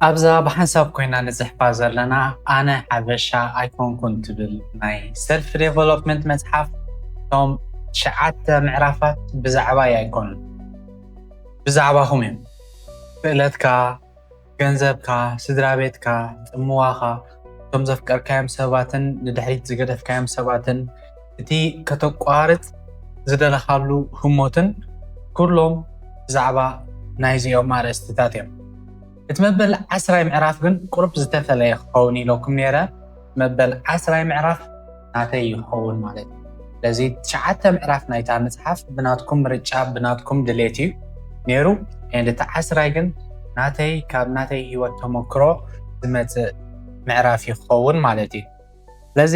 أبزا بحسب كوينا نزحفا زلنا أنا حبشا أيكون كنت بالماي سيلف ديفلوبمنت مزحف توم شعات معرفات بزعبا يكون بزعبا همين فئلتكا ገንዘብካ ስድራቤትካ ጥሙዋኻ ቶም ዘፍቀርካዮም ሰባትን ንድሕሪት ዝገደፍካዮም ሰባትን እቲ ከተቋርጥ ዝደለኻሉ ህሞትን ኩሎም ብዛዕባ ናይዚኦም ኣርእስትታት እዮም እቲ መበል 10 ምዕራፍ ግን ቁርብ ዝተፈለየ ክኸውን ኢለኩም ነይረ መበል 10 ምዕራፍ ናተይ ይኸውን ማለት እዩ ስለዚ 9 ምዕራፍ ናይታ መፅሓፍ ብናትኩም ምርጫ ብናትኩም ድሌት እዩ ነይሩ እቲ 10 ግን ናተይ ካብ ናተይ ህይወት ተመክሮ ዝመፅእ ምዕራፍ ይኸውን ማለት እዩ ስለዚ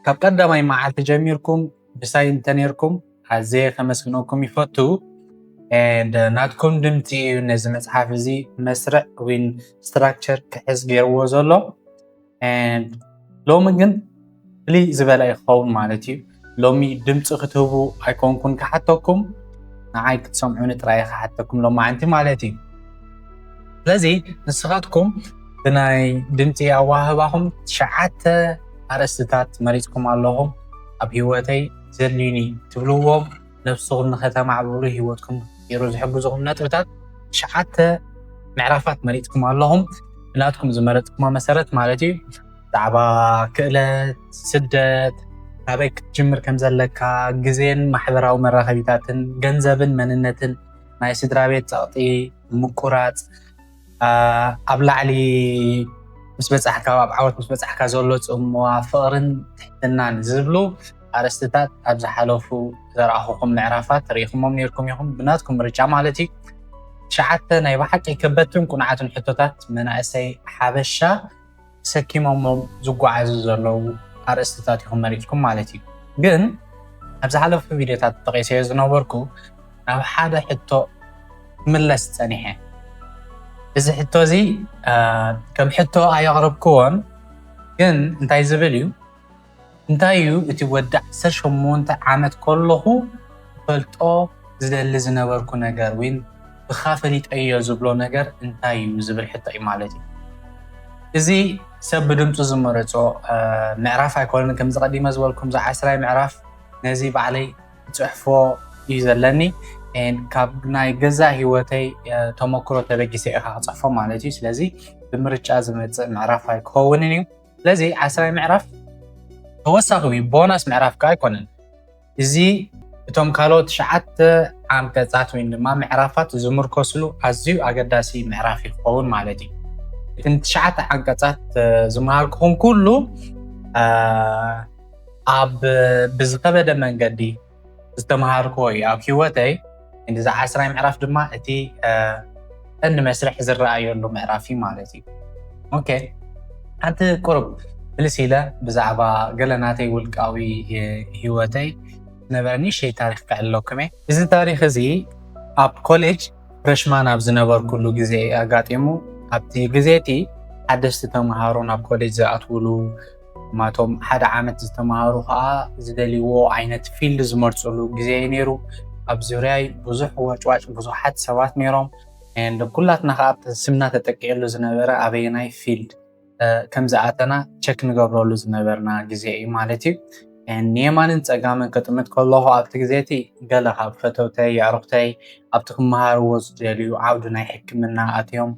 ካብ ቀዳማይ መዓልቲ ጀሚርኩም ብሳይ እንተነርኩም ኣዝየ ከመስግነኩም ይፈቱ ናትኩም ድምፂ እዩ ነዚ መፅሓፍ እዚ መስርዕ ወይ ስትራክቸር ክሕዝ ገይርዎ ዘሎ ሎሚ ግን ፍልይ ዝበለ ይኸውን ማለት እዩ ሎሚ ድምፂ ክትህቡ ኣይኮንኩን ክሓተኩም ንዓይ ክትሰምዑኒ ጥራይ ክሓተኩም ሎማዓንቲ ማለት እዩ ስለዚ ንስኻትኩም ብናይ ድምፂ ኣዋህባኹም 9 ኣርእስትታት መሪፅኩም ኣለኹም ኣብ ህይወተይ ዘድልዩኒ ትብልዎም ነፍስኹም ንኸተማዕብሉ ህይወትኩም ይሩ ዝሕግዙኹም ነጥብታት 9 ምዕራፋት መሪፅኩም ኣለኹም ብናትኩም ዝመረፅኩማ መሰረት ማለት እዩ ብዛዕባ ክእለት ስደት ካበይ ክትጅምር ከም ዘለካ ግዜን ማሕበራዊ መራኸቢታትን ገንዘብን መንነትን ናይ ስድራ ቤት ፀቕጢ ምቁራፅ ኣብ ላዕሊ ምስ በፃሕካ ኣብ ዓወት ምስ በፃሕካ ዘሎ ፅሙዋ ፍቕርን ትሕትናን ዝብሉ ኣርእስትታት ኣብ ዝሓለፉ ዘረኣኹኩም ምዕራፋት ርኢኹሞም ነርኩም ኢኹም ብናትኩም ምርጫ ማለት እዩ 9 ናይ ባሓቂ ከበድትን ቁንዓትን ሕቶታት መናእሰይ ሓበሻ ሰኪሞሞም ዝጓዓዙ ዘለው ኣርእስትታት ኢኹም መሪፅኩም ማለት እዩ ግን ኣብ ዝሓለፉ ቪድዮታት ጠቒሰዮ ዝነበርኩ ናብ ሓደ ሕቶ ክምለስ ፀኒሐ እዚ ሕቶ እዚ ከም ሕቶ ኣየቕረብክዎን ግን እንታይ ዝብል እዩ እንታይ እዩ እቲ ወዲ 18 ዓመት ከለኹ ፈልጦ ዝደሊ ዝነበርኩ ነገር ወይ ብኻፈሊጠዮ ዝብሎ ነገር እንታይ እዩ ዝብል ሕቶ እዩ ማለት እዩ እዚ ሰብ ብድምፁ ዝመረፆ ምዕራፍ ኣይኮነን ከም ዝቐዲመ ዝበልኩም ዛ 10 ምዕራፍ ነዚ ባዕለይ ፅሕፎ እዩ ዘለኒ ካብ ናይ ገዛ ህይወተይ ተመክሮ ተበጊሰ ኢኻ ክፅሕፎ ማለት እዩ ስለዚ ብምርጫ ዝመፅእ ምዕራፍ ኣይክኸውንን እዩ ስለዚ 10 ምዕራፍ ተወሳኺ ቦነስ ምዕራፍ ከዓ ኣይኮነን እዚ እቶም ካልኦት 9 ዓንቀፃት ወይ ድማ ምዕራፋት ዝምርኮስሉ ኣዝዩ ኣገዳሲ ምዕራፍ ይኸውን ማለት እዩ እቲ 9 ዓንቀፃት ዝመሃርክኹም ኩሉ ኣብ ብዝኸበደ መንገዲ ዝተመሃርክዎ እዩ ኣብ ህይወተይ እንደዛ 10 ምዕራፍ ድማ እቲ እንደ መስርሕ ዝረኣየሉ ምዕራፍ ማለት እዩ ኦኬ አንተ ቁርብ ብልሲለ ብዛዕባ ገለናተይ ውልቃዊ ህይወተይ ነበርኒ ሸይ ታሪክ ከዓለኩም እዚ ታሪክ እዚ ኣብ ኮሌጅ ፍሬሽማን ኣብ ዝነበርኩሉ ግዜ ኣጋጢሙ ኣብቲ ግዜቲ ሓደስቲ ተምሃሮ ናብ ኮሌጅ ዝኣትውሉ ማቶም ሓደ ዓመት ዝተምሃሩ ከዓ ዝደልይዎ ዓይነት ፊልድ ዝመርፅሉ ግዜ ነይሩ ኣብ ዙርያይ ብዙሕ ዋጭዋጭ ብዙሓት ሰባት ነይሮም ኩላትና ከዓ ስምና ተጠቂዕሉ ዝነበረ ኣበየናይ ፊልድ ከም ዝኣተና ቸክ ንገብረሉ ዝነበርና ግዜ እዩ ማለት እዩ ንየማንን ፀጋምን ክጥምት ከለኹ ኣብቲ ግዜቲ ገለ ካብ ፈተውተይ ኣዕሩኽተይ ኣብቲ ክመሃርዎ ዝደልዩ ዓውዲ ናይ ሕክምና ኣትዮም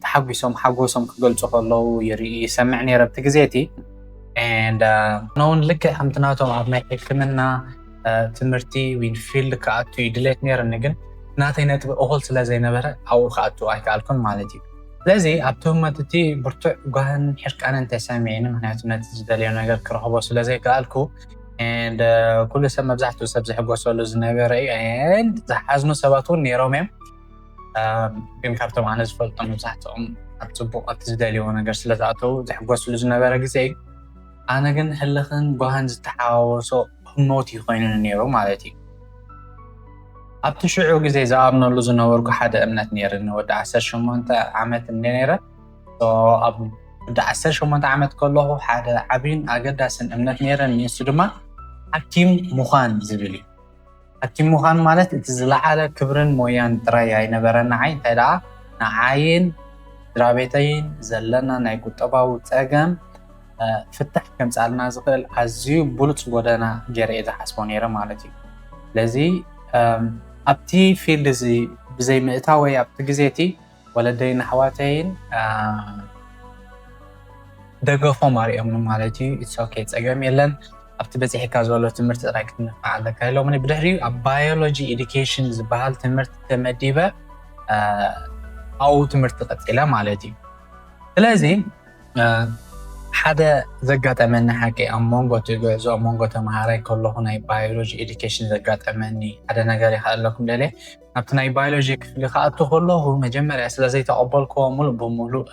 ተሓጒሶም ሓጎሶም ክገልፁ ከለዉ ይሰምዕ ነይረ ኣብቲ ግዜቲ ነውን ልክዕ ከምቲ ናቶም ኣብ ናይ ሕክምና ትምህርቲ ዊን ፊልድ ክኣቱ ይድሌት ነይረኒ ግን ናተይ ነጥቢ እኹል ስለ ዘይነበረ ኣብኡ ክኣቱ ኣይከኣልኩን ማለት እዩ ስለዚ ኣብ ትህመት እቲ ብርቱዕ ጓህን ሕርቃንን ተሰሚዕኒ ምክንያቱ ነቲ ዝደልዮ ነገር ክረኽቦ ስለ ዘይከኣልኩ ኩሉ ሰብ መብዛሕትኡ ሰብ ዝሕጎሰሉ ዝነበረ እዩ ዝሓዝኑ ሰባት እውን ነይሮም እዮም ግን ካብቶም ኣነ ዝፈልጦም መብዛሕትኦም ኣብ ፅቡቅ እቲ ዝደልይዎ ነገር ስለ ዝኣተዉ ዝሕጎስሉ ዝነበረ ግዜ እዩ ኣነ ግን ሕልኽን ጓህን ዝተሓዋወሶ ህሞት እዩ ኮይኑ ነይሩ ማለት እዩ ኣብቲ ሽዑ ግዜ ዝኣምነሉ ዝነበርኩ ሓደ እምነት ነይረኒ ወዲ 18 ዓመት ነይረ ኣብ ወዲ 18 ዓመት ከለኹ ሓደ ዓብይን ኣገዳስን እምነት ነይረኒ ንሱ ድማ ሓኪም ምዃን ዝብል እዩ ሓኪም ምዃን ማለት እቲ ዝለዓለ ክብርን ሞያን ጥራይ ኣይነበረና ዓይ እንታይ ደኣ ንዓይን ድራቤተይን ዘለና ናይ ቁጠባዊ ፀገም ፍታሕ ከምፃልና ዝኽእል ኣዝዩ ብሉፅ ጎደና ገይረ እየ ዝሓስቦ ነይረ ማለት እዩ ስለዚ ኣብቲ ፊልድ እዚ ብዘይ ምእታው ወይ ኣብቲ ግዜ እቲ ወለደይን ኣሕዋተይን ደገፎም ኣርኦም ማለት እዩ ኢትስ ኦኬ ፀገም የለን ኣብቲ በፂሕካ ዘሎ ትምህርቲ ጥራይ ክትንፋዕ ኣለካ ኢሎምኒ ብድሕሪኡ ኣብ ባዮሎጂ ኤዱኬሽን ዝበሃል ትምህርቲ ተመዲበ ኣብኡ ትምህርቲ ቀፂለ ማለት እዩ ስለዚ ሓደ ዘጋጠመኒ ሓቂ ኣብ መንጎ ትጉዕዞ ኣብ መንጎ ተምሃራይ ከለኹ ናይ ባዮሎጂ ኤዱኬሽን ዘጋጠመኒ ሓደ ነገር ይኽእለኩም ደልየ ናብቲ ናይ ባዮሎጂ ክፍሊ ክኣቱ ከለኹ መጀመርያ ስለዘይተቐበልክዎ ሙሉእ ብሙሉእ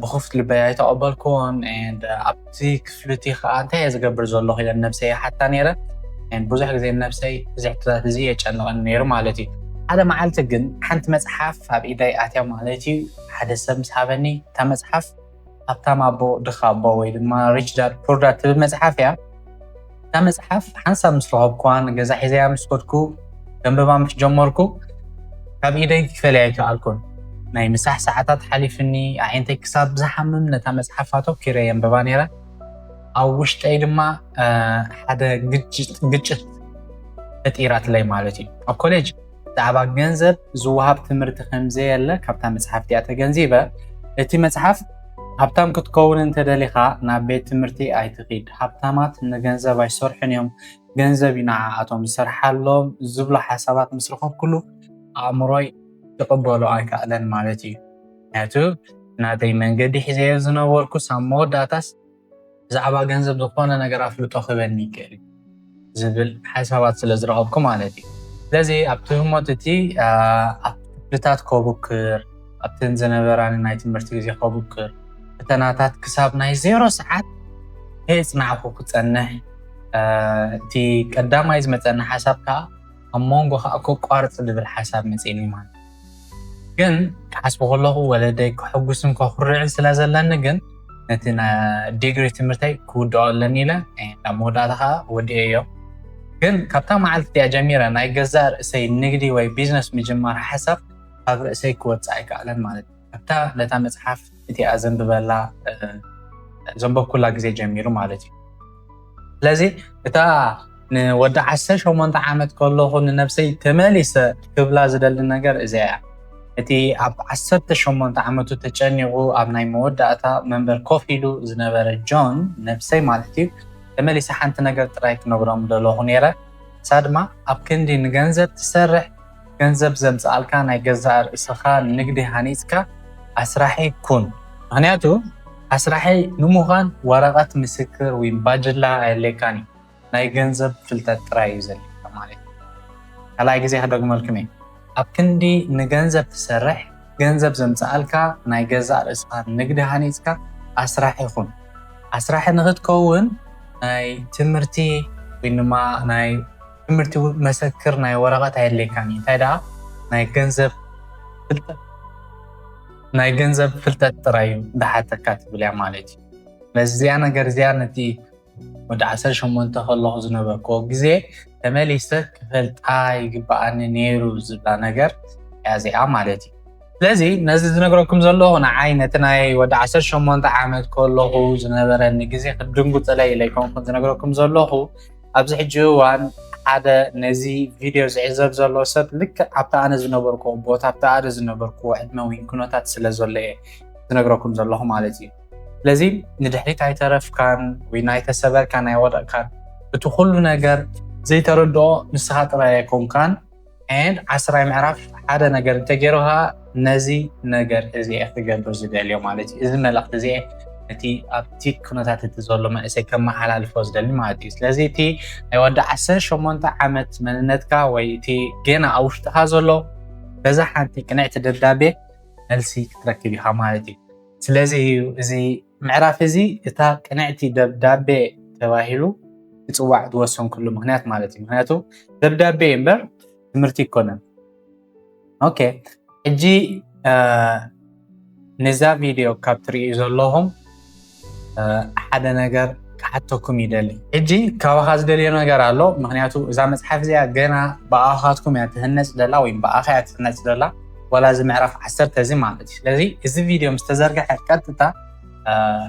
ብኽፍት ልበይ ኣይተቐበልክዎን ኣብቲ ክፍሊ እቲ ከዓ እንታይ እየ ዝገብር ዘለኹ ኢለ ነብሰይ ሓታ ነይረ ብዙሕ ግዜ ነብሰይ እዚ ሕቶታት እዚ የጨንቐኒ ነይሩ ማለት እዩ ሓደ መዓልቲ ግን ሓንቲ መፅሓፍ ኣብ ኢደይ ኣትያ ማለት እዩ ሓደ ሰብ ምስ ሃበኒ እታ መፅሓፍ ሃብታም ኣቦ ድኻ ኣቦ ወይ ድማ ሪች ዳድ ፑር ዳድ ትብል መፅሓፍ እያ እታ መፅሓፍ ሓንሳብ ምስ ረኸብኳን ገዛ ሒዘያ ምስ ከድኩ ገንበባ ምስ ጀመርኩ ካብ ኢደይ ክፈልያ ኣይከኣልኩን ናይ ምሳሕ ሰዓታት ሓሊፍኒ ኣዒንተይ ክሳብ ዝሓምም ነታ መፅሓፍ ኣተኪረ የንብባ ነይረ ኣብ ውሽጠይ ድማ ሓደ ግጭት ፈጢራትለይ ማለት እዩ ኣብ ኮሌጅ ብዛዕባ ገንዘብ ዝወሃብ ትምህርቲ ከምዘየለ ካብታ መፅሓፍ እቲኣ ተገንዚበ እቲ መፅሓፍ ሃብታም ክትከውን እንተደሊኻ ናብ ቤት ትምህርቲ ኣይትኺድ ሃብታማት ንገንዘብ ኣይሰርሑን እዮም ገንዘብ ይንዓኣቶም ዝሰርሓሎም ዝብሎ ሓሳባት ምስ ረኸብኩሉ ኣእምሮይ ክቕበሎ ኣይከኣለን ማለት እዩ ምክንያቱ ናተይ መንገዲ ሒዘዮ ዝነበርኩ ሳብ መወዳእታስ ብዛዕባ ገንዘብ ዝኾነ ነገር ኣፍልጦ ክበኒ ይክእል ዝብል ሓሳባት ስለ ዝረኸብኩ ማለት እዩ ስለዚ ኣብቲ ህሞት እቲ ኣብ ክፍልታት ከቡክር ኣብተን ዝነበራኒ ናይ ትምህርቲ ግዜ ከቡክር ፈተናታት ክሳብ ናይ 0 ሰዓት ከየፅናዕኩ ክፀንሕ እቲ ቀዳማይ ዝመፀኒ ሓሳብ ከዓ ኣብ መንጎ ከዓ ከቋርፅ ዝብል ሓሳብ መፂኒ ማለት ግን ክሓስቦ ከለኹ ወለደይ ክሕጉስን ክኩርዕን ስለ ዘለኒ ግን ነቲ ዲግሪ ትምህርተይ ክውድኦ ኣለኒ ኢለ ናብ መወዳእታ ከዓ ወዲአዮ ግን ካብታ መዓልቲ እያ ጀሚረ ናይ ገዛእ ርእሰይ ንግዲ ወይ ቢዝነስ ምጅማር ሓሳብ ኣብ ርእሰይ ክወፅእ ኣይከኣለን ማለት እዩ ካብታ ነታ መፅሓፍ እቲኣ ዘንብበላ ዘንበብኩላ ግዜ ጀሚሩ ማለት እዩ ስለዚ እታ ንወዲ 18 ዓመት ከለኹ ንነብሰይ ተመሊሰ ክብላ ዝደሊ ነገር እዚኣ እያ እቲ ኣብ 18 ዓመቱ ተጨኒቑ ኣብ ናይ መወዳእታ መንበር ኮፍ ኢሉ ዝነበረ ጆን ነብሰይ ማለት እዩ ተመሊሰ ሓንቲ ነገር ጥራይ ክነግሮም ዘለኹ ነይረ እሳ ድማ ኣብ ክንዲ ንገንዘብ ትሰርሕ ገንዘብ ዘምፅኣልካ ናይ ገዛእ ርእስኻ ንግዲ ሃኒፅካ ኣስራሒ ኩን ምክንያቱ ኣስራሒ ንምዃን ወረቐት ምስክር ወይ ባጅላ ኣየድልየካን እዩ ናይ ገንዘብ ፍልጠት ጥራይ እዩ ዘድልየካ ማለት እዩ ካልኣይ ግዜ ክደግመልኩም እየ ኣብ ክንዲ ንገንዘብ ትሰርሕ ገንዘብ ዘምፅኣልካ ናይ ገዛእ ርእስኻ ንግዲ ሃኒፅካ ኣስራሒ ኩን ኣስራሒ ንኽትከውን ናይ ትምህርቲ ወይ ድማ ናይ ትምህርቲ መሰክር ናይ ወረቐት ኣየድልየካን እዩ እንታይ ደኣ ናይ ገንዘብ ፍልጠት ጥራይ እዩ እንዳሓተካ ትብል እያ ማለት እዩ ነዚኣ ነገር እዚኣ ነቲ ወዲ 18 ከለኹ ዝነበርክዎ ግዜ ተመሊሰ ክፈልጣ ይግባኣኒ ነይሩ ዝብላ ነገር እያ እዚኣ ማለት እዩ ስለዚ ነዚ ዝነግረኩም ዘለኹ ንዓይ ነቲ ናይ ወዲ 18 ዓመት ከለኹ ዝነበረኒ ግዜ ክድንጉፀለይ ኢለ ኣይኮንኩን ዝነግረኩም ዘለኹ ኣብዚ ሕጂ እዋን ሓደ ነዚ ቪድዮ ዝዕዘብ ዘሎ ሰብ ልክዕ ኣብቲ ኣነ ዝነበርክዎ ቦታ ኣብቲ ኣነ ዝነበርክዎ ዕድመ ወይ ኩነታት ስለ ዘሎ እየ ዝነግረኩም ዘለኹ ማለት እዩ ስለዚ ንድሕሪት ኣይተረፍካን ወይ ናይተሰበርካ ናይ ወደቕካን እቲ ኩሉ ነገር ዘይተረድኦ ንስኻ ጥራይ ኣይኮንካን ዓስራይ ምዕራፍ ሓደ ነገር እንተገይሩኻ ነዚ ነገር እዚኣ ክገብር ዝደልዮ ማለት እዩ እዚ መልእኽቲ እዚኣ እቲ ኣብቲ ኩነታት እቲ ዘሎ መንእሰይ ከመሓላልፎ ዝደሊ ማለት እዩ ስለዚ እቲ ናይ ወዲ 18 ዓመት መንነትካ ወይ እቲ ገና ኣብ ውሽጥኻ ዘሎ በዛ ሓንቲ ቅንዕቲ ደብዳቤ መልሲ ክትረክብ ኢኻ ማለት እዩ ስለዚ እዚ ምዕራፍ እዚ እታ ቅንዕቲ ደብዳቤ ተባሂሉ ይፅዋዕ ዝወሰን ኩሉ ምክንያት ማለት እዩ ምክንያቱ ደብዳቤ እምበር ትምህርቲ ይኮነን ኦኬ ሕጂ ነዛ ቪድዮ ካብ ትሪኡ ዘለኹም ሓደ ነገር ክሓተኩም ይደሊ ሕጂ ካብኻ ዝደልዮ ነገር ኣሎ ምክንያቱ እዛ መፅሓፍ እዚኣ ገና ብኣኻትኩም እያ ትህነፅ ዘላ ወይ ብኣኻ እያ ትህነፅ ዘላ ولا زي معرف 10 زي مالتي ስለዚ እዚ ቪድዮ ምስ ተዘርግሐ ቀጥታ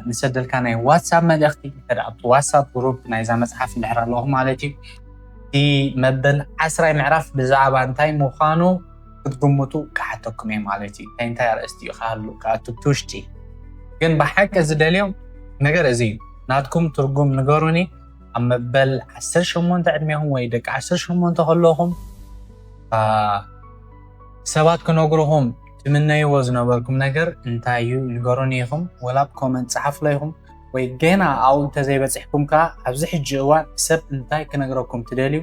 ንሰደልካ ናይ ዋትስኣፕ መልእኽቲ ተዳብቲ ዋትስኣፕ ግሩፕ ናይዛ መፅሓፍ እንድሕር ኣለኹ ማለት እዩ እቲ መበል 10 ምዕራፍ ብዛዕባ እንታይ ምዃኑ ክትግምቱ ክሓተኩም እየ ማለት እዩ እንታይ ኣርእስቲ እዩ ካሉ ካኣቱ ትውሽጢ ግን ብሓቂ ዝደልዮ ነገር እዚ እዩ ናትኩም ትርጉም ንገሩኒ ኣብ መበል 18 ዕድሜኹም ወይ ደቂ 18 ከለኹም ሰባት ክነግሩኹም ትምነይዎ ዝነበርኩም ነገር እንታይ እዩ ንገሩኒ ኢኹም ወላ ብኮመንት ፃሓፍሉ ኢኹም ወይ ገና ኣብኡ እንተዘይበፂሕኩም ከዓ ኣብዚ ሕጂ እዋን ሰብ እንታይ ክነግረኩም ትደልዩ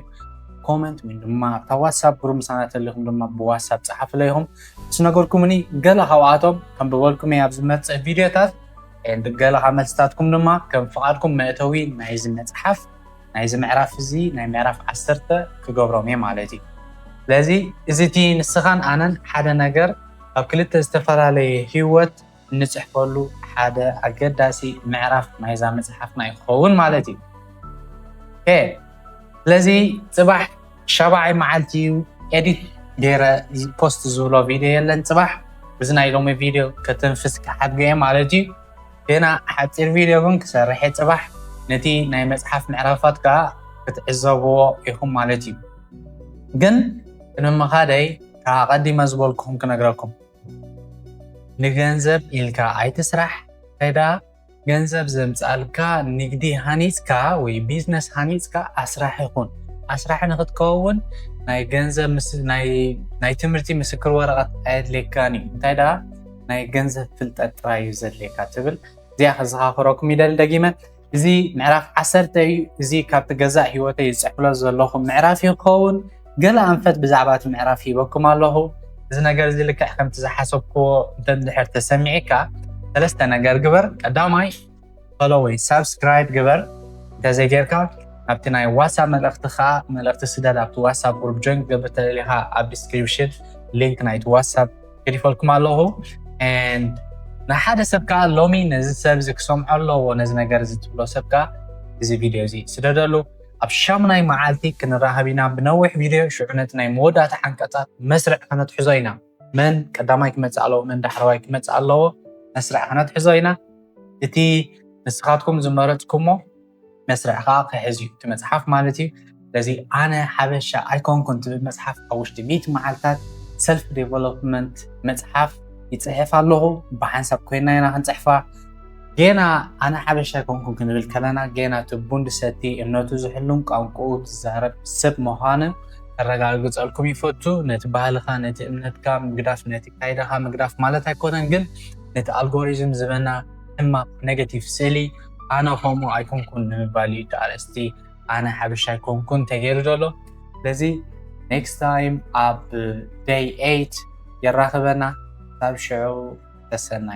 ኮመንት ወይ ድማ ኣብታ ዋትስኣፕ ግሩፕ ምሳና ተለኹም ድማ ብዋትስኣፕ ፃሓፍሉ ኢኹም እስ ነገርኩምኒ ገለ ካብኣቶም ከም ብበልኩም እየ ኣብ ዝመፅእ ቪድዮታት ገለ ካብ መልስታትኩም ድማ ከም ፍቓድኩም መእተዊ ናይዚ መፅሓፍ ናይዚ ምዕራፍ እዚ ናይ ምዕራፍ 10 ክገብሮም እየ ማለት እዩ ስለዚ እዚ እቲ ንስኻን ኣነን ሓደ ነገር ኣብ ክልተ ዝተፈላለየ ሂወት እንፅሕፈሉ ሓደ ኣገዳሲ ምዕራፍ ናይዛ መፅሓፍና ይኸውን ማለት እዩ ስለዚ ፅባሕ 7 መዓልቲ ኤዲት ገይረ ፖስት ዝብሎ ቪድዮ የለን ፅባሕ እዚ ናይ ሎሚ ቪድዮ ከተንፍስ ክሓድገ እየ ማለት እዩ ገና ሓፂር ቪድዮ ግን ክሰርሕ እየ ፅባሕ ነቲ ናይ መፅሓፍ ምዕራፋት ከዓ ክትዕዘብዎ ኢኹም ማለት እዩ ግን ንምኻደይ ቀዲመ ዝበልኩኹም ክነግረኩም ንገንዘብ ኢልካ ኣይትስራሕ ከይዳ ገንዘብ ዘምፃልካ ንግዲ ሃኒፅካ ወይ ቢዝነስ ሃኒፅካ ኣስራሕ ይኹን ኣስራሕ ንክትከውን ናይ ገንዘብ ናይ ትምህርቲ ምስክር ወረቐት ኣየድልየካን እዩ እንታይ ዳ ናይ ገንዘብ ፍልጠት ጥራይ እዩ ዘድልየካ ትብል እዚኣ ከዘኻኽረኩም ይደሊ ደጊመ እዚ ምዕራፍ 10 እዩ እዚ ካብቲ ገዛእ ሂወተይ ዝፅሕፍሎ ዘለኹ ምዕራፍ ይኸውን ገለ ኣንፈት ብዛዕባ እቲ ምዕራፍ ሂበኩም ኣለኹ እዚ ነገር እዚ ልክዕ ከምቲ ዝሓሰብክዎ እንተድሕር ተሰሚዒካ ሰለስተ ነገር ግበር ቀዳማይ ፎሎ ወይ ሳብስክራይብ ግበር እንተዘይጌርካ ኣብቲ ናይ ዋትስኣፕ መልእኽቲ ከዓ መልእኽቲ ስደድ ኣብቲ ዋትስኣፕ ግሩፕ ጆይን ክገብር ተደሊኻ ኣብ ዲስክሪፕሽን ሊንክ ናይቲ ዋትስኣፕ ከዲፈልኩም ኣለኹ ናይ ሓደ ሰብ ከዓ ሎሚ ነዚ ሰብ እዚ ክሰምዖ ኣለዎ ነዚ ነገር እዚ ትብሎ ሰብ ከዓ እዚ ቪድዮ እዚ ስደደሉ ኣብ 8 መዓልቲ ክንራኸብ ኢና ብነዊሕ ቪድዮ ሽዑ ነቲ ናይ መወዳእታ ሓንቀፃት መስርዕ ክነትሕዞ ኢና መን ቀዳማይ ክመፅእ ኣለዎ መን ዳሕረዋይ ክመፅእ ኣለዎ መስርዕ ክነትሕዞ ኢና እቲ ንስኻትኩም ዝመረፅኩሞ መስርዕ ከዓ ክሕዝ እዩ እቲ መፅሓፍ ማለት እዩ ስለዚ ኣነ ሓበሻ ኣይኮንኩን ትብል መፅሓፍ ኣብ ውሽጢ 100 መዓልትታት ሰልፍ ዴቨሎፕመንት መፅሓፍ ይፅሕፍ ኣለኹ ብሓንሳብ ኮይና ኢና ክንፅሕፋ ገና ኣነ ሓበሻ ኣይኮንኩን ክንብል ከለና ገና እቲ ቡንዲ ሰቲ እምነቱ ዝሕሉን ቋንቋኡ ዝዛረብ ሰብ ምዃኑ ከረጋግፀልኩም ይፈቱ ነቲ ባህልኻ ነቲ እምነትካ ምግዳፍ ነቲ ካይዳኻ ምግዳፍ ማለት ኣይኮነን ግን ነቲ ኣልጎሪዝም ዝበና ሕማቕ ኔጋቲቭ ስእሊ ኣነ ከምኡ ኣይኮንኩን ንምባል እዩ ኣርእስቲ ኣነ ሓበሻ ኣይኮንኩን ተገይሩ ዘሎ ስለዚ ኔክስት ታይም ኣብ ዴይ 8 የራኽበና ሳብ ሽዑ ተሰናይ